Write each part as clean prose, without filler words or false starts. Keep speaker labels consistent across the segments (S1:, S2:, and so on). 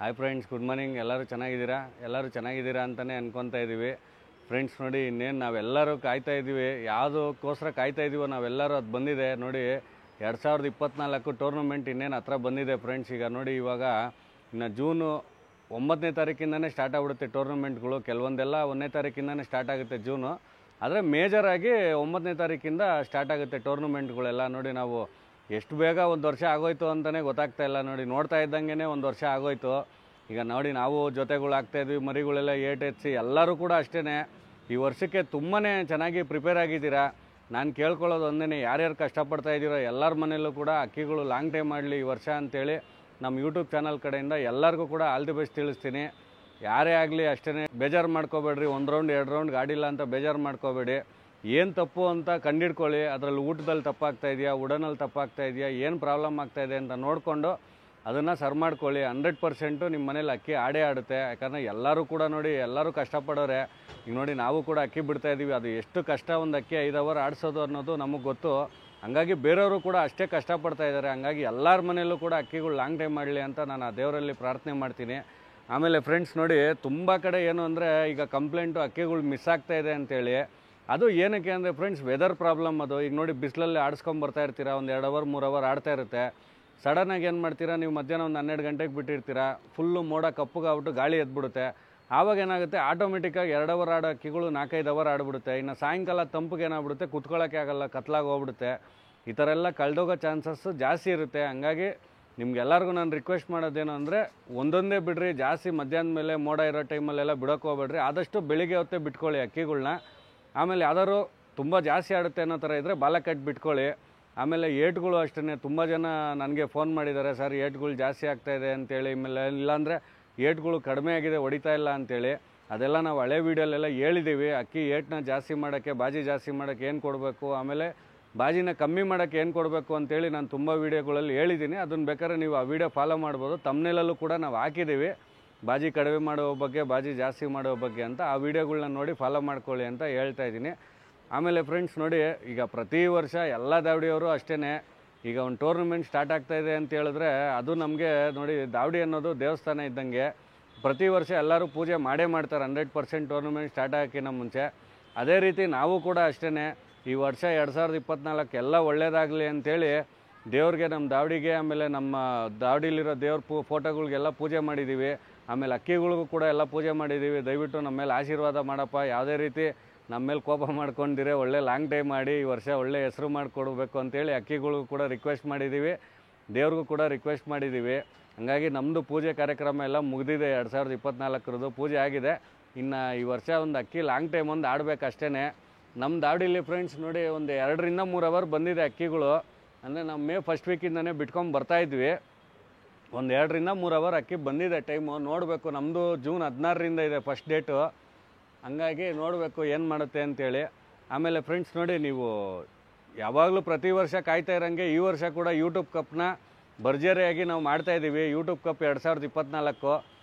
S1: Hi friends, good morning. ಎಲ್ಲರೂ ಚೆನ್ನಾಗಿದ್ದೀರಾ ಅಂತಲೇ ಅನ್ಕೊತಾ ಇದ್ದೀವಿ. ಫ್ರೆಂಡ್ಸ್ ನೋಡಿ, ಇನ್ನೇನು ನಾವೆಲ್ಲರೂ ಕಾಯ್ತಾ ಇದ್ದೀವಿ. ಯಾವುದಕ್ಕೋಸ್ಕರ ಕಾಯ್ತಾ ಇದ್ದೀವೋ ನಾವೆಲ್ಲರೂ ಅದು ಬಂದಿದೆ ನೋಡಿ. 2024 ಟೂರ್ನಮೆಂಟ್ ಇನ್ನೇನು ಹತ್ರ ಬಂದಿದೆ ಫ್ರೆಂಡ್ಸ್. ಈಗ ನೋಡಿ, ಇವಾಗ ಇನ್ನು ಜೂನು 9ನೇ ತಾರೀಕಿಂದನೇ ಸ್ಟಾರ್ಟ್ ಆಗಿಬಿಡುತ್ತೆ ಟೂರ್ನಮೆಂಟ್ಗಳು. ಕೆಲವೊಂದೆಲ್ಲ 1ನೇ ತಾರೀಕಿಂದನೇ ಸ್ಟಾರ್ಟ್ ಆಗುತ್ತೆ ಜೂನು, ಆದರೆ ಮೇಜರಾಗಿ 9ನೇ ತಾರೀಕಿಂದ ಸ್ಟಾರ್ಟ್ ಆಗುತ್ತೆ ಟೂರ್ನಮೆಂಟ್ಗಳೆಲ್ಲ. ನೋಡಿ, ನಾವು ಎಷ್ಟು ಬೇಗ ಒಂದು ವರ್ಷ ಆಗೋಯ್ತು ಅಂತಲೇ ಗೊತ್ತಾಗ್ತಾ ಇಲ್ಲ. ನೋಡಿ, ನೋಡ್ತಾ ಇದ್ದಂಗೆ ಒಂದು ವರ್ಷ ಆಗೋಯ್ತು. ಈಗ ನೋಡಿ, ನಾವು ಜೊತೆಗಳು ಆಗ್ತಾಯಿದ್ವಿ, ಮರಿಗಳೆಲ್ಲ ಏಟೆತ್ಸಿ ಎಲ್ಲರೂ ಕೂಡ ಅಷ್ಟೇ ಈ ವರ್ಷಕ್ಕೆ ತುಂಬಾ ಚೆನ್ನಾಗಿ ಪ್ರಿಪೇರ್ ಆಗಿದ್ದೀರಾ. ನಾನು ಕೇಳ್ಕೊಳ್ಳೋದು ಒಂದೇ, ಯಾರ್ಯಾರು ಕಷ್ಟಪಡ್ತಾ ಇದ್ದೀರೋ ಎಲ್ಲರ ಮನೆಯಲ್ಲೂ ಕೂಡ ಅಕ್ಕಿಗಳು ಲಾಂಗ್ ಟೈಮ್ ಮಾಡಲಿ ಈ ವರ್ಷ ಅಂತೇಳಿ ನಮ್ಮ ಯೂಟ್ಯೂಬ್ ಚಾನಲ್ ಕಡೆಯಿಂದ ಎಲ್ಲರಿಗೂ ಕೂಡ ಆಲ್ ದಿ ಬೆಸ್ಟ್ ತಿಳಿಸ್ತೀನಿ. ಯಾರೇ ಆಗಲಿ ಅಷ್ಟೇ ಬೇಜಾರು ಮಾಡ್ಕೋಬೇಡ್ರಿ. 1 ರೌಂಡ್ 2 ರೌಂಡ್ ಗಾಡಿಲ್ಲ ಅಂತ ಬೇಜಾರು ಮಾಡ್ಕೋಬೇಡಿ. ಏನು ತಪ್ಪು ಅಂತ ಕಂಡಿಡ್ಕೊಳ್ಳಿ. ಅದರಲ್ಲಿ ಊಟದಲ್ಲಿ ತಪ್ಪಾಗ್ತಾ ಇದೆಯಾ, ಉಡನಲ್ಲಿ ತಪ್ಪಾಗ್ತಾ ಇದೆಯಾ, ಏನು ಪ್ರಾಬ್ಲಮ್ ಆಗ್ತಾಯಿದೆ ಅಂತ ನೋಡಿಕೊಂಡು ಅದನ್ನು ಸರಿ ಮಾಡ್ಕೊಳ್ಳಿ. 100% ನಿಮ್ಮ ಮನೇಲಿ ಅಕ್ಕಿ ಆಡೇ ಆಡುತ್ತೆ. ಯಾಕಂದರೆ ಎಲ್ಲರೂ ಕೂಡ ನೋಡಿ, ಎಲ್ಲರೂ ಕಷ್ಟಪಡೋರೆ. ಈಗ ನೋಡಿ, ನಾವು ಕೂಡ ಅಕ್ಕಿ ಬಿಡ್ತಾಯಿದ್ದೀವಿ. ಅದು ಎಷ್ಟು ಕಷ್ಟ ಒಂದು ಅಕ್ಕಿ 5 ಅವರ್ ಆಡಿಸೋದು ಅನ್ನೋದು ನಮಗೆ ಗೊತ್ತು. ಹಂಗಾಗಿ ಬೇರೆಯವರು ಕೂಡ ಅಷ್ಟೇ ಕಷ್ಟಪಡ್ತಾ ಇದ್ದಾರೆ. ಹಂಗಾಗಿ ಎಲ್ಲರ ಮನೆಯಲ್ಲೂ ಕೂಡ ಅಕ್ಕಿಗಳು ಲಾಂಗ್ ಟೈಮ್ ಮಾಡಲಿ ಅಂತ ನಾನು ಆ ದೇವರಲ್ಲಿ ಪ್ರಾರ್ಥನೆ ಮಾಡ್ತೀನಿ. ಆಮೇಲೆ ಫ್ರೆಂಡ್ಸ್ ನೋಡಿ, ತುಂಬ ಕಡೆ ಏನು ಅಂದರೆ ಈಗ ಕಂಪ್ಲೇಂಟು ಅಕ್ಕಿಗಳು ಮಿಸ್ ಆಗ್ತಾ ಇದೆ ಅಂತೇಳಿ. ಅದು ಏನಕ್ಕೆ ಅಂದರೆ ಫ್ರೆಂಡ್ಸ್, ವೆದರ್ ಪ್ರಾಬ್ಲಮ್ ಅದು. ಈಗ ನೋಡಿ, ಬಿಸಿಲಲ್ಲಿ ಆಡಿಸ್ಕೊಂಬರ್ತಾ ಇರ್ತೀರಾ, ಒಂದು 2 ಅವರ್ 3 ಅವರ್ ಆಡ್ತಾ ಇರುತ್ತೆ. ಸಡನ್ನಾಗಿ ಏನು ಮಾಡ್ತೀರಾ ನೀವು, ಮಧ್ಯಾಹ್ನ ಒಂದು 12 ಗಂಟೆಗೆ ಬಿಟ್ಟಿರ್ತೀರಾ, ಫುಲ್ಲು ಮೋಡ ಕಪ್ಪಗಾಗ್ಬಿಟ್ಟು ಗಾಳಿ ಎದ್ಬಿಡುತ್ತೆ. ಆವಾಗ ಏನಾಗುತ್ತೆ, ಆಟೋಮೆಟಿಕ್ಕಾಗಿ 2 ಅವರ್ ಆಡೋ ಅಕ್ಕಿಗಳು 4-5 ಅವರ್ ಆಡ್ಬಿಡುತ್ತೆ. ಇನ್ನು ಸಾಯಂಕಾಲ ತಂಪಿಗೆ ಏನಾಗ್ಬಿಡುತ್ತೆ, ಕುತ್ಕೊಳ್ಳೋಕ್ಕೆ ಆಗಲ್ಲ, ಕತ್ಲಾಗಿ ಹೋಗ್ಬಿಡುತ್ತೆ. ಈ ಥರ ಎಲ್ಲ ಕಳೆದೋಗೋ ಚಾನ್ಸಸ್ಸು ಜಾಸ್ತಿ ಇರುತ್ತೆ. ಹಂಗಾಗಿ ನಿಮ್ಗೆಲ್ಲರಿಗೂ ನಾನು ರಿಕ್ವೆಸ್ಟ್ ಮಾಡೋದೇನು ಅಂದರೆ, ಒಂದೊಂದೇ ಬಿಡ್ರಿ, ಜಾಸ್ತಿ ಮಧ್ಯಾಹ್ನದ ಮೇಲೆ ಮೋಡ ಇರೋ ಟೈಮಲ್ಲೆಲ್ಲ ಬಿಡೋಕೆ ಹೋಗ್ಬೇಡ್ರಿ. ಆದಷ್ಟು ಬೆಳಿಗ್ಗೆ ಹೊತ್ತೇ ಬಿಟ್ಕೊಳ್ಳಿ ಅಕ್ಕಿಗಳ್ನ. ಆಮೇಲೆ ಯಾವ್ದಾದ್ರು ತುಂಬ ಜಾಸ್ತಿ ಆಡುತ್ತೆ ಅನ್ನೋ ಥರ ಇದ್ದರೆ ಬಾಲ ಕಟ್ಟಿ ಬಿಟ್ಕೊಳ್ಳಿ. ಆಮೇಲೆ ಏಟ್ಗಳು ಅಷ್ಟೇ, ತುಂಬ ಜನ ನನಗೆ ಫೋನ್ ಮಾಡಿದ್ದಾರೆ, ಸರ್ ಏಟ್ಗಳು ಜಾಸ್ತಿ ಆಗ್ತಾಯಿದೆ ಅಂತೇಳಿ. ಆಮೇಲೆ ಇಲ್ಲಾಂದರೆ ಏಟ್ಗಳು ಕಡಿಮೆ ಆಗಿದೆ, ಹೊಡಿತಾ ಇಲ್ಲ ಅಂತೇಳಿ. ಅದೆಲ್ಲ ನಾವು ಹಳೆ ವೀಡಿಯೋಲೆಲ್ಲ ಹೇಳಿದ್ದೀವಿ. ಅಕ್ಕಿ ಏಟನ್ನ ಜಾಸ್ತಿ ಮಾಡೋಕ್ಕೆ, ಬಾಜಿ ಜಾಸ್ತಿ ಮಾಡೋಕ್ಕೆ ಏನು ಕೊಡಬೇಕು, ಆಮೇಲೆ ಬಾಜಿನ ಕಮ್ಮಿ ಮಾಡೋಕ್ಕೆ ಏನು ಕೊಡಬೇಕು ಅಂತೇಳಿ ನಾನು ತುಂಬ ವೀಡಿಯೋಗಳಲ್ಲಿ ಹೇಳಿದ್ದೀನಿ. ಅದನ್ನು ಬೇಕಾದ್ರೆ ನೀವು ಆ ವಿಡಿಯೋ ಫಾಲೋ ಮಾಡ್ಬೋದು. ತಮ್ನೇಲಲ್ಲೂ ಕೂಡ ನಾವು ಹಾಕಿದ್ದೀವಿ, ಬಾಜಿ ಕಡಿಮೆ ಮಾಡೋ ಬಗ್ಗೆ, ಬಾಜಿ ಜಾಸ್ತಿ ಮಾಡೋ ಬಗ್ಗೆ ಅಂತ. ಆ ವಿಡಿಯೋಗಳ್ನ ನೋಡಿ ಫಾಲೋ ಮಾಡ್ಕೊಳ್ಳಿ ಅಂತ ಹೇಳ್ತಾ ಇದ್ದೀನಿ. ಆಮೇಲೆ ಫ್ರೆಂಡ್ಸ್ ನೋಡಿ, ಈಗ ಪ್ರತಿ ವರ್ಷ ಎಲ್ಲ ದಾವಡಿಯವರು ಅಷ್ಟೇ, ಈಗ ಒಂದು ಟೂರ್ನಮೆಂಟ್ ಸ್ಟಾರ್ಟ್ ಆಗ್ತಾಯಿದೆ ಅಂತ ಹೇಳಿದ್ರೆ ಅದು ನಮಗೆ ನೋಡಿ, ದಾವಡಿ ಅನ್ನೋದು ದೇವಸ್ಥಾನ ಇದ್ದಂಗೆ. ಪ್ರತಿ ವರ್ಷ ಎಲ್ಲರೂ ಪೂಜೆ ಮಾಡೇ ಮಾಡ್ತಾರೆ 100% ಟೂರ್ನಮೆಂಟ್ ಸ್ಟಾರ್ಟ್ ಆಗೋಕ್ಕಿಂತ ಮುಂಚೆ. ಅದೇ ರೀತಿ ನಾವು ಕೂಡ ಅಷ್ಟೇ ಈ ವರ್ಷ 2024 ಎಲ್ಲ ಒಳ್ಳೆಯದಾಗಲಿ ಅಂಥೇಳಿ ದೇವ್ರಿಗೆ, ನಮ್ಮ ದಾವಡಿಗೆ, ಆಮೇಲೆ ನಮ್ಮ ದಾವಡಿಲಿರೋ ದೇವ್ರ ಫೋಟೋಗಳಿಗೆಲ್ಲ ಪೂಜೆ ಮಾಡಿದ್ದೀವಿ. ಆಮೇಲೆ ಅಕ್ಕಿಗಳಿಗೂ ಕೂಡ ಎಲ್ಲ ಪೂಜೆ ಮಾಡಿದ್ದೀವಿ. ದಯವಿಟ್ಟು ನಮ್ಮ ಮೇಲೆ ಆಶೀರ್ವಾದ ಮಾಡಪ್ಪ, ಯಾವುದೇ ರೀತಿ ನಮ್ಮ ಮೇಲೆ ಕೋಪ ಮಾಡ್ಕೊಂಡಿರೆ ಒಳ್ಳೆ ಲಾಂಗ್ ಟೈಮ್ ಮಾಡಿ ಈ ವರ್ಷ ಒಳ್ಳೆ ಹೆಸರು ಮಾಡಿಕೊಡ್ಬೇಕು ಅಂತೇಳಿ ಅಕ್ಕಿಗಳಿಗೂ ಕೂಡ ರಿಕ್ವೆಸ್ಟ್ ಮಾಡಿದ್ದೀವಿ, ದೇವ್ರಿಗೂ ಕೂಡ ರಿಕ್ವೆಸ್ಟ್ ಮಾಡಿದ್ದೀವಿ. ಹಾಗಾಗಿ ನಮ್ಮದು ಪೂಜೆ ಕಾರ್ಯಕ್ರಮ ಎಲ್ಲ ಮುಗಿದಿದೆ. 2024 ಪೂಜೆ ಆಗಿದೆ. ಇನ್ನು ಈ ವರ್ಷ ಒಂದು ಅಕ್ಕಿ ಲಾಂಗ್ ಟೈಮ್ ಒಂದು ಆಡಬೇಕಷ್ಟೇ. ನಮ್ಮ ದಾವಡಿಲಿ ಫ್ರೆಂಡ್ಸ್ ನೋಡಿ, ಒಂದು 2ರಿಂದ 3 ಅವರ್ ಬಂದಿದೆ ಅಕ್ಕಿಗಳು. ಅಂದರೆ ನಾವು ಮೇ ಫಸ್ಟ್ ವೀಕಿಂದನೇ ಬಿಟ್ಕೊಂಡು ಬರ್ತಾಯಿದ್ವಿ. ಒಂದು 2ರಿಂದ 3 ಅವರ್ ಅಕ್ಕಿ ಬಂದಿದೆ ಟೈಮು. ನೋಡಬೇಕು, ನಮ್ಮದು ಜೂನ್ 16ರಿಂದ ಇದೆ ಫಸ್ಟ್ ಡೇಟು. ಹಂಗಾಗಿ ನೋಡಬೇಕು ಏನು ಮಾಡುತ್ತೆ ಅಂತೇಳಿ. ಆಮೇಲೆ ಫ್ರೆಂಡ್ಸ್ ನೋಡಿ, ನೀವು ಯಾವಾಗಲೂ ಪ್ರತಿ ವರ್ಷ ಕಾಯ್ತಾ ಇರೋಂಗೆ ಈ ವರ್ಷ ಕೂಡ ಯೂಟ್ಯೂಬ್ ಕಪ್ನ ಭರ್ಜರಿಯಾಗಿ ನಾವು ಮಾಡ್ತಾಯಿದ್ದೀವಿ. ಯೂಟ್ಯೂಬ್ ಕಪ್ 2024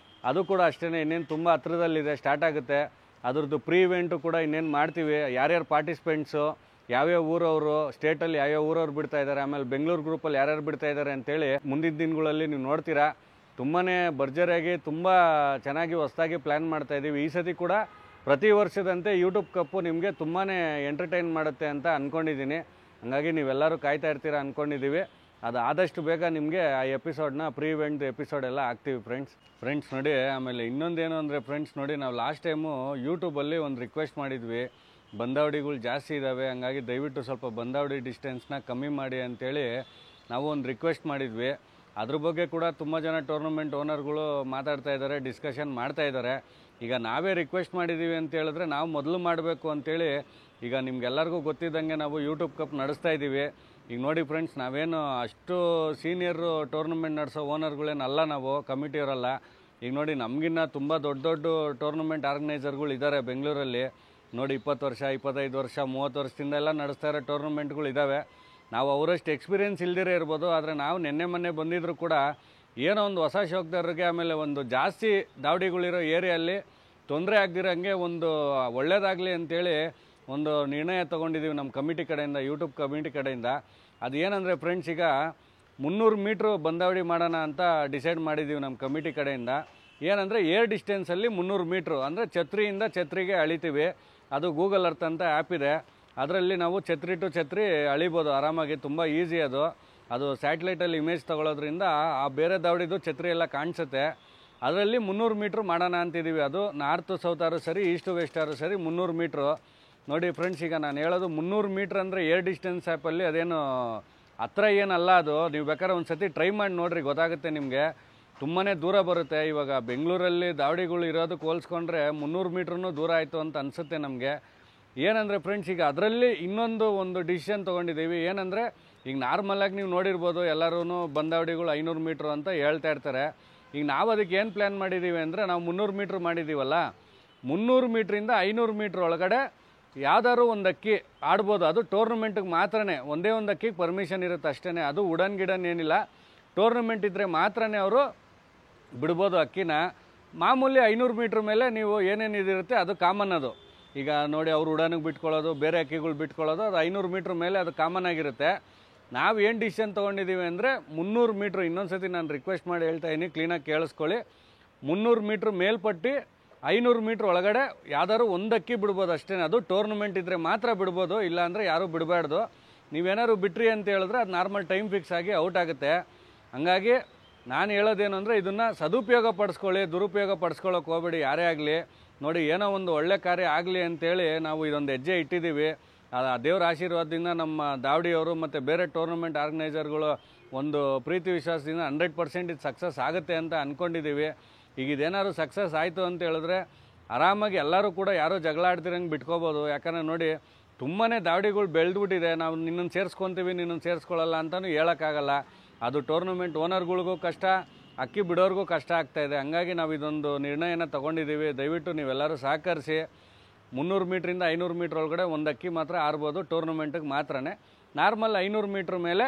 S1: ಅದು ಕೂಡ ಅಷ್ಟೇ, ಇನ್ನೇನು ತುಂಬ ಹತ್ರದಲ್ಲಿದೆ, ಸ್ಟಾರ್ಟ್ ಆಗುತ್ತೆ. ಅದ್ರದ್ದು ಪ್ರೀ ಇವೆಂಟು ಕೂಡ ಇನ್ನೇನು ಮಾಡ್ತೀವಿ. ಯಾರ್ಯಾರು ಪಾರ್ಟಿಸಿಪೆಂಟ್ಸು, ಯಾವ್ಯಾವ ಊರವರು, ಸ್ಟೇಟಲ್ಲಿ ಯಾವ್ಯಾವ ಊರವ್ರು ಬಿಡ್ತಾ ಇದ್ದಾರೆ, ಆಮೇಲೆ ಬೆಂಗಳೂರು ಗ್ರೂಪಲ್ಲಿ ಯಾರ್ಯಾರು ಬಿಡ್ತಾ ಇದ್ದಾರೆ ಅಂತೇಳಿ ಮುಂದಿನ ದಿನಗಳಲ್ಲಿ ನೀವು ನೋಡ್ತೀರಾ. ತುಂಬಾ ಭರ್ಜರಿಯಾಗಿ ತುಂಬ ಚೆನ್ನಾಗಿ ಹೊಸದಾಗಿ ಪ್ಲ್ಯಾನ್ ಮಾಡ್ತಾಯಿದ್ದೀವಿ. ಈ ಸತಿ ಕೂಡ ಪ್ರತಿ ವರ್ಷದಂತೆ ಯೂಟ್ಯೂಬ್ ಕಪ್ಪು ನಿಮಗೆ ತುಂಬಾ ಎಂಟರ್ಟೈನ್ ಮಾಡುತ್ತೆ ಅಂತ ಅಂದ್ಕೊಂಡಿದ್ದೀನಿ. ಹಾಗಾಗಿ ನೀವೆಲ್ಲರೂ ಕಾಯ್ತಾ ಇರ್ತೀರ ಅಂದ್ಕೊಂಡಿದ್ದೀವಿ. ಅದು ಆದಷ್ಟು ಬೇಗ ನಿಮಗೆ ಆ ಎಪಿಸೋಡ್ನ, ಪ್ರೀ ಇವೆಂಟ್ ಎಪಿಸೋಡ್ ಎಲ್ಲ ಹಾಕ್ತೀವಿ ಫ್ರೆಂಡ್ಸ್ ನೋಡಿ. ಆಮೇಲೆ ಇನ್ನೊಂದೇನು ಅಂದರೆ ಫ್ರೆಂಡ್ಸ್ ನೋಡಿ, ನಾವು ಲಾಸ್ಟ್ ಟೈಮು ಯೂಟ್ಯೂಬಲ್ಲಿ ಒಂದು ರಿಕ್ವೆಸ್ಟ್ ಮಾಡಿದ್ವಿ, ಬಂದಾವಡಿಗಳು ಜಾಸ್ತಿ ಇದ್ದಾವೆ, ಹಂಗಾಗಿ ದಯವಿಟ್ಟು ಸ್ವಲ್ಪ ಬಂದಾವಡಿ ಡಿಸ್ಟೆನ್ಸ್ನ ಕಮ್ಮಿ ಮಾಡಿ ಅಂತೇಳಿ ನಾವು ಒಂದು ರಿಕ್ವೆಸ್ಟ್ ಮಾಡಿದ್ವಿ. ಅದ್ರ ಬಗ್ಗೆ ಕೂಡ ತುಂಬ ಜನ ಟೂರ್ನಮೆಂಟ್ ಓನರ್ಗಳು ಮಾತಾಡ್ತಾ ಇದ್ದಾರೆ, ಡಿಸ್ಕಷನ್ ಮಾಡ್ತಾ ಇದ್ದಾರೆ. ಈಗ ನಾವೇ ರಿಕ್ವೆಸ್ಟ್ ಮಾಡಿದ್ದೀವಿ ಅಂತ ಹೇಳಿದ್ರೆ ನಾವು ಮೊದಲು ಮಾಡಬೇಕು ಅಂತೇಳಿ ಈಗ ನಿಮ್ಗೆಲ್ಲರಿಗೂ ಗೊತ್ತಿದ್ದಂಗೆ ನಾವು ಯೂಟ್ಯೂಬ್ ಕಪ್ ನಡೆಸ್ತಾ ಇದ್ದೀವಿ. ಈಗ ನೋಡಿ ಫ್ರೆಂಡ್ಸ್, ನಾವೇನು ಅಷ್ಟು ಸೀನಿಯರು ಟೂರ್ನಮೆಂಟ್ ನಡೆಸೋ ಓನರ್ಗಳೇನಲ್ಲ, ನಾವು ಕಮಿಟಿಯವರಲ್ಲ. ಈಗ ನೋಡಿ, ನಮಗಿನ್ನ ತುಂಬ ದೊಡ್ಡ ಟೂರ್ನಮೆಂಟ್ ಆರ್ಗನೈಸರ್ಗಳು ಇದ್ದಾರೆ ಬೆಂಗಳೂರಲ್ಲಿ. ನೋಡಿ, 20 ವರ್ಷ, 25 ವರ್ಷ, 30 ವರ್ಷದಿಂದ ಎಲ್ಲ ನಡೆಸ್ತಾ ಇರೋ ಟೂರ್ನಮೆಂಟ್ಗಳು ಇದ್ದಾವೆ. ನಾವು ಅವರಷ್ಟು ಎಕ್ಸ್ಪೀರಿಯೆನ್ಸ್ ಇಲ್ದಿರೇ ಇರ್ಬೋದು, ಆದರೆ ನಾವು ಮೊನ್ನೆ ಬಂದಿದ್ರು ಕೂಡ ಏನೋ ಒಂದು ಹೊಸ ಶೋಕ್ದಾರರಿಗೆ, ಆಮೇಲೆ ಒಂದು ಜಾಸ್ತಿ ದಾವಡಿಗಳಿರೋ ಏರಿಯಲ್ಲಿ ತೊಂದರೆ ಆಗದಿರೋಂಗೆ ಒಂದು ಒಳ್ಳೆಯದಾಗಲಿ ಅಂತೇಳಿ ಒಂದು ನಿರ್ಣಯ ತೊಗೊಂಡಿದ್ದೀವಿ ನಮ್ಮ ಕಮಿಟಿ ಕಡೆಯಿಂದ, ಯೂಟ್ಯೂಬ್ ಕಮಿಟಿ ಕಡೆಯಿಂದ. ಅದು ಏನಂದರೆ ಫ್ರೆಂಡ್ಸ್, ಈಗ 300 ಮೀಟ್ರ್ ಬಂದಾವಳಿ ಮಾಡೋಣ ಅಂತ ಡಿಸೈಡ್ ಮಾಡಿದ್ದೀವಿ ನಮ್ಮ ಕಮಿಟಿ ಕಡೆಯಿಂದ. ಏನಂದರೆ ಏರ್ ಡಿಸ್ಟೆನ್ಸಲ್ಲಿ 300 ಮೀಟ್ರು ಅಂದರೆ ಛತ್ರಿಯಿಂದ ಛತ್ರಿಗೆ ಅಳಿತೀವಿ. ಅದು ಗೂಗಲ್ ಅರ್ತ್ ಅಂತ ಆ್ಯಪ್ ಇದೆ, ಅದರಲ್ಲಿ ನಾವು ಛತ್ರಿ ಟು ಛತ್ರಿ ಅಳಿಬೋದು ಆರಾಮಾಗಿ, ತುಂಬ ಈಸಿ ಅದು. ಅದು ಸ್ಯಾಟಲೈಟಲ್ಲಿ ಇಮೇಜ್ ತೊಗೊಳೋದ್ರಿಂದ ಆ ಬೇರೆ ದಾವಡಿದು ಛತ್ರಿ ಎಲ್ಲ ಕಾಣಿಸುತ್ತೆ. ಅದರಲ್ಲಿ 300 ಮೀಟ್ರ್ ಮಾಡೋಣ ಅಂತಿದ್ದೀವಿ. ಅದು ನಾರ್ತ್ ಸೌತ್ ಆದ್ರೂ ಸರಿ, ಈಸ್ಟ್ ವೆಸ್ಟ್ ಆದ್ರೂ ಸರಿ 300 ಮೀಟ್ರು. ನೋಡಿ ಫ್ರೆಂಡ್ಸ್, ಈಗ ನಾನು ಹೇಳೋದು 300 ಮೀಟ್ರ್ ಅಂದರೆ ಏರ್ ಡಿಸ್ಟೆನ್ಸ್ ಆ್ಯಪಲ್ಲಿ ಅದೇನು ಹತ್ರ ಏನಲ್ಲ. ಅದು ನೀವು ಬೇಕಾದ್ರೆ ಒಂದು ಸತಿ ಟ್ರೈ ಮಾಡಿ ನೋಡಿರಿ, ಗೊತ್ತಾಗುತ್ತೆ ನಿಮಗೆ. ತುಂಬಾ ದೂರ ಬರುತ್ತೆ. ಇವಾಗ ಬೆಂಗಳೂರಲ್ಲಿ ದಾವಡಿಗಳು ಇರೋದಕ್ಕೆ ಹೋಲಿಸ್ಕೊಂಡ್ರೆ 300 ಮೀಟ್ರೂ ದೂರ ಆಯಿತು ಅಂತ ಅನಿಸುತ್ತೆ ನಮಗೆ. ಏನಂದರೆ ಫ್ರೆಂಡ್ಸ್, ಈಗ ಅದರಲ್ಲಿ ಒಂದು ಡಿಸಿಷನ್ ತೊಗೊಂಡಿದ್ದೀವಿ. ಏನಂದರೆ ಈಗ ನಾರ್ಮಲಾಗಿ ನೀವು ನೋಡಿರ್ಬೋದು, ಎಲ್ಲರೂ ಬಂದಾವಡಿಗಳು 500 ಮೀಟ್ರು ಅಂತ ಹೇಳ್ತಾ ಇರ್ತಾರೆ. ಈಗ ನಾವು ಅದಕ್ಕೆ ಏನು ಪ್ಲ್ಯಾನ್ ಮಾಡಿದ್ದೀವಿ ಅಂದರೆ, ನಾವು 300 ಮೀಟ್ರ್ ಮಾಡಿದ್ದೀವಲ್ಲ, 300 ಮೀಟ್ರಿಂದ 500 ಮೀಟ್ರ್ ಒಳಗಡೆ ಯಾವ್ದಾದ್ರು ಒಂದು ಅಕ್ಕಿ ಆಡ್ಬೋದು. ಅದು ಟೂರ್ನಮೆಂಟಿಗೆ ಮಾತ್ರನೇ, ಒಂದೇ ಒಂದು ಅಕ್ಕಿಗೆ ಪರ್ಮಿಷನ್ ಇರುತ್ತೆ ಅಷ್ಟೇ. ಅದು ಉಡನ್ ಗಿಡನ್ ಏನಿಲ್ಲ, ಟೂರ್ನಮೆಂಟ್ ಇದ್ದರೆ ಮಾತ್ರನೇ ಅವರು ಬಿಡ್ಬೋದು ಅಕ್ಕಿನ. ಮಾಮೂಲಿ 500 ಮೀಟ್ರ್ ಮೇಲೆ ನೀವು ಏನೇನು ಇದಿರುತ್ತೆ ಅದು ಕಾಮನ್. ಅದು ಈಗ ನೋಡಿ, ಅವ್ರು ಉಡಾನಿಗೆ ಬಿಟ್ಕೊಳ್ಳೋದು, ಬೇರೆ ಅಕ್ಕಿಗಳು ಬಿಟ್ಕೊಳ್ಳೋದು, ಅದು 500 ಮೀಟ್ರ್ ಮೇಲೆ ಅದು ಕಾಮನ್ ಆಗಿರುತ್ತೆ. ನಾವು ಏನು ಡಿಸಿಷನ್ ತೊಗೊಂಡಿದ್ದೀವಿ ಅಂದರೆ 300 ಮೀಟ್ರ್, ಇನ್ನೊಂದು ಸತಿ ನಾನು ರಿಕ್ವೆಸ್ಟ್ ಮಾಡಿ ಹೇಳ್ತಾ ಇದ್ದೀನಿ, ಕ್ಲೀನಾಗಿ ಕೇಳಿಸ್ಕೊಳ್ಳಿ. 300 ಮೀಟ್ರ್ ಮೇಲ್ಪಟ್ಟು 500 ಮೀಟ್ರ್ ಒಳಗಡೆ ಯಾವ್ದಾದ್ರು ಒಂದು ಅಕ್ಕಿ ಬಿಡ್ಬೋದು ಅಷ್ಟೇ. ಅದು ಟೂರ್ನಮೆಂಟ್ ಇದ್ದರೆ ಮಾತ್ರ ಬಿಡ್ಬೋದು, ಇಲ್ಲಾಂದರೆ ಯಾರೂ ಬಿಡಬಾರ್ದು. ನೀವೇನಾದ್ರು ಬಿಟ್ರಿ ಅಂತ ಹೇಳಿದ್ರೆ ಅದು ನಾರ್ಮಲ್ ಟೈಮ್ ಫಿಕ್ಸ್ ಆಗಿ ಔಟ್ ಆಗುತ್ತೆ. ಹಂಗಾಗಿ ನಾನು ಹೇಳೋದೇನು ಅಂದರೆ, ಇದನ್ನು ಸದುಪಯೋಗ ಪಡಿಸ್ಕೊಳ್ಳಿ, ದುರುಪಯೋಗ ಪಡಿಸ್ಕೊಳ್ಳೋಕೆ ಹೋಗ್ಬೇಡಿ ಯಾರೇ ಆಗಲಿ. ನೋಡಿ, ಏನೋ ಒಂದು ಒಳ್ಳೆ ಕಾರ್ಯ ಆಗಲಿ ಅಂತೇಳಿ ನಾವು ಇದೊಂದು ಹೆಜ್ಜೆ ಇಟ್ಟಿದ್ದೀವಿ. ದೇವ್ರ ಆಶೀರ್ವಾದದಿಂದ ನಮ್ಮ ದಾವಡಿಯವರು ಮತ್ತು ಬೇರೆ ಟೂರ್ನಮೆಂಟ್ ಆರ್ಗನೈಸರ್ಗಳು ಒಂದು ಪ್ರೀತಿ ವಿಶ್ವಾಸದಿಂದ 100% ಇದು ಸಕ್ಸಸ್ ಆಗುತ್ತೆ ಅಂತ ಅಂದ್ಕೊಂಡಿದ್ದೀವಿ. ಈಗ ಇದೇನಾದ್ರು ಸಕ್ಸಸ್ ಆಯಿತು ಅಂತ ಹೇಳಿದ್ರೆ ಆರಾಮಾಗಿ ಎಲ್ಲರೂ ಕೂಡ ಯಾರೋ ಜಗಳ ಆಡ್ತಿರಂಗೆ ಬಿಟ್ಕೋಬೋದು. ಯಾಕಂದರೆ ನೋಡಿ, ತುಂಬಾ ದಾವಡಿಗಳು ಬೆಳೆದ್ಬಿಟ್ಟಿದೆ. ನಾವು ನಿನ್ನನ್ನು ಸೇರಿಸ್ಕೊತೀವಿ, ನಿನ್ನನ್ನು ಸೇರಿಸ್ಕೊಳ್ಳಲ್ಲ ಅಂತಲೂ ಹೇಳೋಕ್ಕಾಗಲ್ಲ. ಅದು ಟೂರ್ನಮೆಂಟ್ ಓನರ್ಗಳಿಗೂ ಕಷ್ಟ, ಅಕ್ಕಿ ಬಿಡೋರ್ಗೂ ಕಷ್ಟ ಆಗ್ತಾಯಿದೆ. ಹಂಗಾಗಿ ನಾವು ಇದೊಂದು ನಿರ್ಣಯನ ತೊಗೊಂಡಿದ್ದೀವಿ. ದಯವಿಟ್ಟು ನೀವೆಲ್ಲರೂ ಸಹಕರಿಸಿ. 300 ಮೀಟ್ರಿಂದ 500 ಮೀಟ್ರ್ ಒಳಗಡೆ ಒಂದು ಅಕ್ಕಿ ಮಾತ್ರ ಆರ್ಬೋದು, ಟೂರ್ನಮೆಂಟಿಗೆ ಮಾತ್ರನೇ. ನಾರ್ಮಲ್ 500 ಮೀಟ್ರ್ ಮೇಲೆ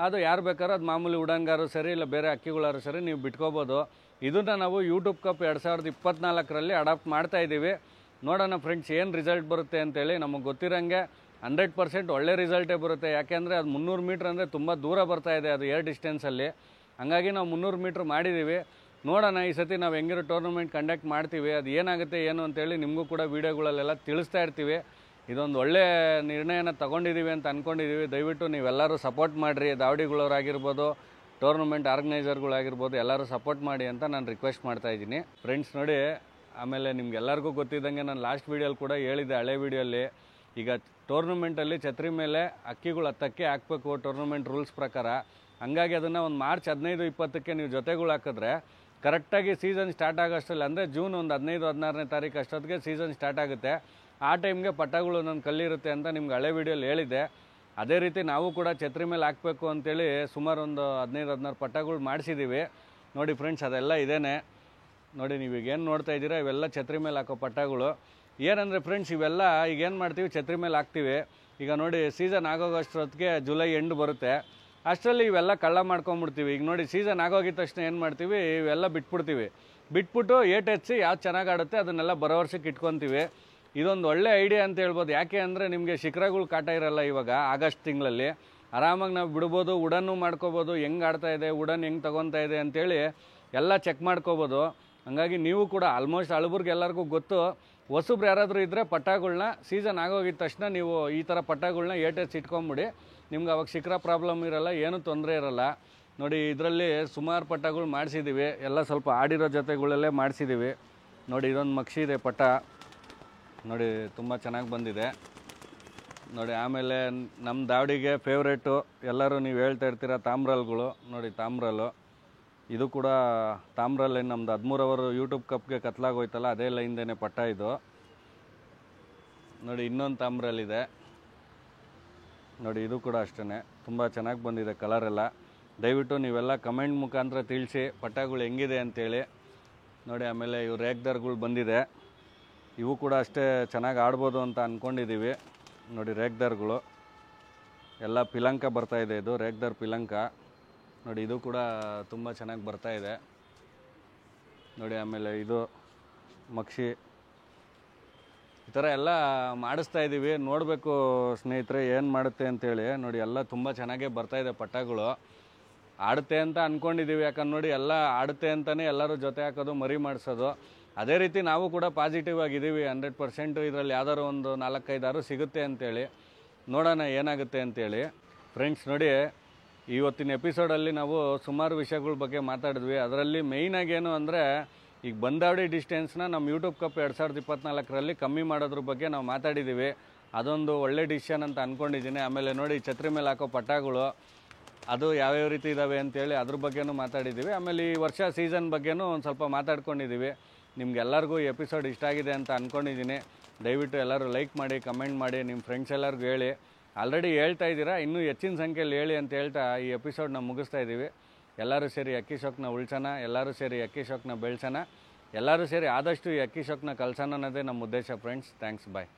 S1: ಅದು ಯಾರು ಬೇಕಾದ್ರೂ, ಅದು ಮಾಮೂಲಿ ಉಡಂಗಾರು ಸರಿ, ಇಲ್ಲ ಬೇರೆ ಅಕ್ಕಿಗಳಾರು ಸರಿ, ನೀವು ಬಿಟ್ಕೋಬೋದು. ಇದನ್ನು ನಾವು ಯೂಟ್ಯೂಬ್ ಕಪ್ 2024ರಲ್ಲಿ ಅಡಾಪ್ಟ್ ಮಾಡ್ತಾಯಿದ್ದೀವಿ. ನೋಡೋಣ ಫ್ರೆಂಡ್ಸ್ ಏನು ರಿಸಲ್ಟ್ ಬರುತ್ತೆ ಅಂತೇಳಿ. ನಮಗೆ ಗೊತ್ತಿರೋಂಗೆ 100% ಒಳ್ಳೆ ರಿಸಲ್ಟೇ ಬರುತ್ತೆ. ಯಾಕೆಂದರೆ ಅದು 300 ಮೀಟ್ರ್ ಅಂದರೆ ತುಂಬ ದೂರ ಬರ್ತಾಯಿದೆ, ಅದು ಏರ್ ಡಿಸ್ಟೆನ್ಸಲ್ಲಿ. ಹಂಗಾಗಿ ನಾವು 300 ಮೀಟ್ರ್ ಮಾಡಿದ್ದೀವಿ. ನೋಡೋಣ ಈ ಸತಿ ನಾವು ಹೆಂಗಿರೋ ಟೂರ್ನಮೆಂಟ್ ಕಂಡಕ್ಟ್ ಮಾಡ್ತೀವಿ. ಅದು ಏನಾಗುತ್ತೆ ಏನು ಅಂತೇಳಿ ನಿಮಗೂ ಕೂಡ ವೀಡಿಯೋಗಳಲ್ಲೆಲ್ಲ ತಿಳಿಸ್ತಾ ಇರ್ತೀವಿ. ಇದೊಂದು ಒಳ್ಳೆ ನಿರ್ಣಯನ ತೊಗೊಂಡಿದ್ದೀವಿ ಅಂತ ಅಂದ್ಕೊಂಡಿದ್ದೀವಿ. ದಯವಿಟ್ಟು ನೀವೆಲ್ಲರೂ ಸಪೋರ್ಟ್ ಮಾಡಿರಿ. ದಾವಡಿಗಳವರಾಗಿರ್ಬೋದು, ಟೂರ್ನಮೆಂಟ್ ಆರ್ಗನೈಸರ್ಗಳಾಗಿರ್ಬೋದು, ಎಲ್ಲರೂ ಸಪೋರ್ಟ್ ಮಾಡಿ ಅಂತ ನಾನು ರಿಕ್ವೆಸ್ಟ್ ಮಾಡ್ತಾಯಿದ್ದೀನಿ. ಫ್ರೆಂಡ್ಸ್ ನೋಡಿ, ಆಮೇಲೆ ನಿಮ್ಗೆಲ್ಲರಿಗೂ ಗೊತ್ತಿದ್ದಂಗೆ ನಾನು ಲಾಸ್ಟ್ ವೀಡಿಯೋಲಿ ಕೂಡ ಹೇಳಿದ್ದೆ, ಹಳೆ ವೀಡಿಯೋಲಿ. ಈಗ ಟೂರ್ನಮೆಂಟಲ್ಲಿ ಛತ್ರಿ ಮೇಲೆ ಅಕ್ಕಿಗಳು 10 ಅಕ್ಕಿ ಹಾಕಬೇಕು ಟೂರ್ನಮೆಂಟ್ ರೂಲ್ಸ್ ಪ್ರಕಾರ. ಹಂಗಾಗಿ ಅದನ್ನು ಒಂದು ಮಾರ್ಚ್ 15-20ಕ್ಕೆ ನೀವು ಜೊತೆಗಳು ಹಾಕಿದ್ರೆ ಕರೆಕ್ಟಾಗಿ ಸೀಸನ್ ಸ್ಟಾರ್ಟ್ ಆಗೋಷ್ಟರಲ್ಲಿ, ಅಂದರೆ ಜೂನ್ 15-16ನೇ ತಾರೀಕು ಅಷ್ಟೊತ್ತಿಗೆ ಸೀಸನ್ ಸ್ಟಾರ್ಟ್ ಆಗುತ್ತೆ. ಆ ಟೈಮ್ಗೆ ಪಟ್ಟಗಳು ನನ್ನ ಕಲ್ಲಿರುತ್ತೆ ಅಂತ ನಿಮ್ಗೆ ಹಳೆ ವೀಡಿಯೋಲಿ ಹೇಳಿದ್ದೆ. ಅದೇ ರೀತಿ ನಾವು ಕೂಡ ಛತ್ರಿ ಮೇಲೆ ಹಾಕಬೇಕು ಅಂತೇಳಿ ಸುಮಾರು ಒಂದು 15-16 ಪಟ್ಟಗಳು ಮಾಡಿಸಿದ್ದೀವಿ. ನೋಡಿ ಫ್ರೆಂಡ್ಸ್, ಅದೆಲ್ಲ ಇದೇನೆ. ನೋಡಿ, ನೀವೀಗೇನು ನೋಡ್ತಾ ಇದ್ದೀರಾ, ಇವೆಲ್ಲ ಛತ್ರಿ ಮೇಲೆ ಹಾಕೋ ಪಟ್ಟಗಳು. ಏನಂದರೆ ಫ್ರೆಂಡ್ಸ್, ಇವೆಲ್ಲ ಈಗೇನು ಮಾಡ್ತೀವಿ, ಛತ್ರಿ ಮೇಲೆ ಹಾಕ್ತೀವಿ. ಈಗ ನೋಡಿ, ಸೀಸನ್ ಆಗೋಗೋಷ್ಟೊತ್ತಿಗೆ ಜುಲೈ ಎಂಡ್ ಬರುತ್ತೆ. ಅಷ್ಟರಲ್ಲಿ ಇವೆಲ್ಲ ಕಳ್ಳ ಮಾಡ್ಕೊಂಬಿಡ್ತೀವಿ. ಈಗ ನೋಡಿ, ಸೀಸನ್ ಆಗೋಗಿದ ತಕ್ಷಣ ಏನು ಮಾಡ್ತೀವಿ, ಇವೆಲ್ಲ ಬಿಟ್ಬಿಟ್ಟು ಏಟ್ ಹೆಚ್ಚಿ ಯಾವ್ದು ಚೆನ್ನಾಗಿ ಆಡುತ್ತೆ ಅದನ್ನೆಲ್ಲ ಬರೋ ವರ್ಷಕ್ಕೆ ಇಟ್ಕೊತೀವಿ. ಇದೊಂದು ಒಳ್ಳೆ ಐಡಿಯಾ ಅಂತ ಹೇಳ್ಬೋದು. ಯಾಕೆ ಅಂದರೆ ನಿಮಗೆ ಶಿಖರಗಳು ಕಾಟ ಇರಲ್ಲ. ಇವಾಗ ಆಗಸ್ಟ್ ತಿಂಗಳಲ್ಲಿ ಆರಾಮಾಗಿ ನಾವು ಬಿಡ್ಬೋದು, ಉಡನ್ನು ಮಾಡ್ಕೋಬೋದು, ಹೆಂಗೆ ಆಡ್ತಾಯಿದೆ, ಉಡನ್ ಹೆಂಗೆ ತೊಗೊತಾ ಇದೆ ಅಂತೇಳಿ ಎಲ್ಲ ಚೆಕ್ ಮಾಡ್ಕೋಬೋದು. ಹಂಗಾಗಿ ನೀವು ಕೂಡ ಆಲ್ಮೋಸ್ಟ್ ಹಳಬರ್ಗೆ ಎಲ್ಲರಿಗೂ ಗೊತ್ತು. ಹೊಸಬ್ರು ಯಾರಾದರೂ ಇದ್ದರೆ ಪಟ್ಟಗಳನ್ನ ಸೀಸನ್ ಆಗೋಗಿದ ತಕ್ಷಣ ನೀವು ಈ ಥರ ಪಟ್ಟಗಳನ್ನ ಏಟೆಸ್ ಇಟ್ಕೊಂಬಿಡಿ. ನಿಮ್ಗೆ ಅವಾಗ ಶಿಖರ ಪ್ರಾಬ್ಲಮ್ ಇರಲ್ಲ, ಏನೂ ತೊಂದರೆ ಇರಲ್ಲ. ನೋಡಿ, ಇದರಲ್ಲಿ ಸುಮಾರು ಪಟ್ಟಗಳು ಮಾಡಿಸಿದ್ದೀವಿ. ಎಲ್ಲ ಸ್ವಲ್ಪ ಆಡಿರೋ ಜೊತೆಗಳಲ್ಲೇ ಮಾಡಿಸಿದ್ದೀವಿ. ನೋಡಿ, ಇದೊಂದು ಮಕ್ಷಿ ಇದೆ ಪಟ್ಟ. ನೋಡಿ, ತುಂಬ ಚೆನ್ನಾಗಿ ಬಂದಿದೆ ನೋಡಿ. ಆಮೇಲೆ ನಮ್ಮ ದಾವಡಿಗೆ ಫೇವ್ರೇಟು, ಎಲ್ಲರೂ ನೀವು ಹೇಳ್ತಾ ಇರ್ತೀರ, ತಾಮ್ರಲ್ಗಳು. ನೋಡಿ, ತಾಮ್ರಲ್ಲು ಇದು ಕೂಡ ತಾಮ್ರ ಲೈನ್. ನಮ್ಮದು 13 ಅವರು ಯೂಟ್ಯೂಬ್ ಕಪ್ಗೆ ಕತ್ಲಾಗೋಯ್ತಲ್ಲ, ಅದೇ ಲೈನ್ದೇನೆ ಪಟ್ಟ ಇದು. ನೋಡಿ, ಇನ್ನೊಂದು ತಾಮ್ರಲ್ಲಿದೆ ನೋಡಿ, ಇದು ಕೂಡ ಅಷ್ಟೇ ತುಂಬ ಚೆನ್ನಾಗಿ ಬಂದಿದೆ ಕಲರೆಲ್ಲ. ದಯವಿಟ್ಟು ನೀವೆಲ್ಲ ಕಮೆಂಟ್ ಮುಖಾಂತರ ತಿಳಿಸಿ ಪಟ್ಟಗಳು ಹೆಂಗಿದೆ ಅಂತೇಳಿ. ನೋಡಿ, ಆಮೇಲೆ ಇವು ರೇಗ್ದಾರ್ಗಳು ಬಂದಿದೆ. ಇವು ಕೂಡ ಅಷ್ಟೇ ಚೆನ್ನಾಗಿ ಆಡ್ಬೋದು ಅಂತ ಅಂದ್ಕೊಂಡಿದ್ದೀವಿ. ನೋಡಿ, ರೇಗ್ದಾರ್ಗಳು ಎಲ್ಲ ಪಿಲಂಕ ಬರ್ತಾಯಿದೆ. ಇದು ರೇಗ್ದಾರ್ ಪಿಲಂಕ. ನೋಡಿ, ಇದು ಕೂಡ ತುಂಬ ಚೆನ್ನಾಗಿ ಬರ್ತಾಯಿದೆ ನೋಡಿ. ಆಮೇಲೆ ಇದು ಮಕ್ಷಿ. ಈ ಥರ ಎಲ್ಲ ಮಾಡಿಸ್ತಾ ಇದ್ದೀವಿ. ನೋಡಬೇಕು ಸ್ನೇಹಿತರೆ ಏನು ಮಾಡುತ್ತೆ ಅಂತೇಳಿ. ನೋಡಿ, ಎಲ್ಲ ತುಂಬ ಚೆನ್ನಾಗೇ ಬರ್ತಾಯಿದೆ ಪಟ್ಟಗಳು. ಆಡುತ್ತೆ ಅಂತ ಅಂದ್ಕೊಂಡಿದ್ದೀವಿ. ಯಾಕಂದ್ರೆ ನೋಡಿ ಎಲ್ಲ ಆಡುತ್ತೆ ಅಂತಲೇ ಎಲ್ಲರೂ ಜೊತೆ ಹಾಕೋದು, ಮರಿ ಮಾಡಿಸೋದು. ಅದೇ ರೀತಿ ನಾವು ಕೂಡ ಪಾಸಿಟಿವ್ ಆಗಿದ್ದೀವಿ 100%. ಇದರಲ್ಲಿ ಯಾವ್ದಾದ್ರು ಒಂದು 4-5 ಸಿಗುತ್ತೆ ಅಂತೇಳಿ ನೋಡೋಣ ಏನಾಗುತ್ತೆ ಅಂತೇಳಿ. ಫ್ರೆಂಡ್ಸ್ ನೋಡಿ, ಇವತ್ತಿನ ಎಪಿಸೋಡಲ್ಲಿ ನಾವು ಸುಮಾರು ವಿಷಯಗಳ ಬಗ್ಗೆ ಮಾತಾಡಿದ್ವಿ. ಅದರಲ್ಲಿ ಮೇಯ್ನಾಗಿ ಏನು ಅಂದರೆ, ಈಗ ಬಂದಾವಡಿ ಡಿಸ್ಟೆನ್ಸ್ನ ನಮ್ಮ ಯೂಟ್ಯೂಬ್ ಕಪ್ 2024ರಲ್ಲಿ ಕಮ್ಮಿ ಮಾಡೋದ್ರ ಬಗ್ಗೆ ನಾವು ಮಾತಾಡಿದ್ದೀವಿ. ಅದೊಂದು ಒಳ್ಳೆ ಡಿಸಿಷನ್ ಅಂತ ಅಂದ್ಕೊಂಡಿದ್ದೀನಿ. ಆಮೇಲೆ ನೋಡಿ, ಛತ್ರಿ ಮೇಲೆ ಹಾಕೋ ಪಟಾಗಳು ಅದು ಯಾವ್ಯಾವ ರೀತಿ ಇದ್ದಾವೆ ಅಂತೇಳಿ ಅದ್ರ ಬಗ್ಗೆನೂ ಮಾತಾಡಿದ್ದೀವಿ. ಆಮೇಲೆ ಈ ವರ್ಷ ಸೀಸನ್ ಬಗ್ಗೆನೂ ಒಂದು ಸ್ವಲ್ಪ ಮಾತಾಡ್ಕೊಂಡಿದ್ದೀವಿ. ನಿಮ್ಗೆಲ್ಲರಿಗೂ ಈ ಎಪಿಸೋಡ್ ಇಷ್ಟ ಆಗಿದೆ ಅಂತ ಅಂದ್ಕೊಂಡಿದ್ದೀನಿ. ದಯವಿಟ್ಟು ಎಲ್ಲರೂ ಲೈಕ್ ಮಾಡಿ, ಕಮೆಂಟ್ ಮಾಡಿ, ನಿಮ್ಮ ಫ್ರೆಂಡ್ಸ್ ಎಲ್ಲರಿಗೂ ಹೇಳಿ. ಆಲ್ರೆಡಿ ಹೇಳ್ತಾ ಇದ್ದೀರಾ, ಇನ್ನೂ ಹೆಚ್ಚಿನ ಸಂಖ್ಯೆಯಲ್ಲಿ ಹೇಳಿ ಅಂತ ಹೇಳ್ತಾ ಈ ಎಪಿಸೋಡ್ನ ಮುಗಿಸ್ತಾ ಇದ್ದೀವಿ. ಎಲ್ಲರೂ ಸೇರಿ ಅಕ್ಕಿ ಶೋಕ್ನ ಉಳಿಸೋಣ, ಎಲ್ಲರೂ ಸೇರಿ ಅಕ್ಕಿ ಶೋಕ್ನ ಬೆಳೆಸೋಣ, ಎಲ್ಲರೂ ಸೇರಿ ಆದಷ್ಟು ಈ ಅಕ್ಕಿ ಶೋಕ್ನ ಕಳ್ಸೋಣ ಅನ್ನೋದೇ ನಮ್ಮ ಉದ್ದೇಶ. ಫ್ರೆಂಡ್ಸ್, ಥ್ಯಾಂಕ್ಸ್, ಬಾಯ್.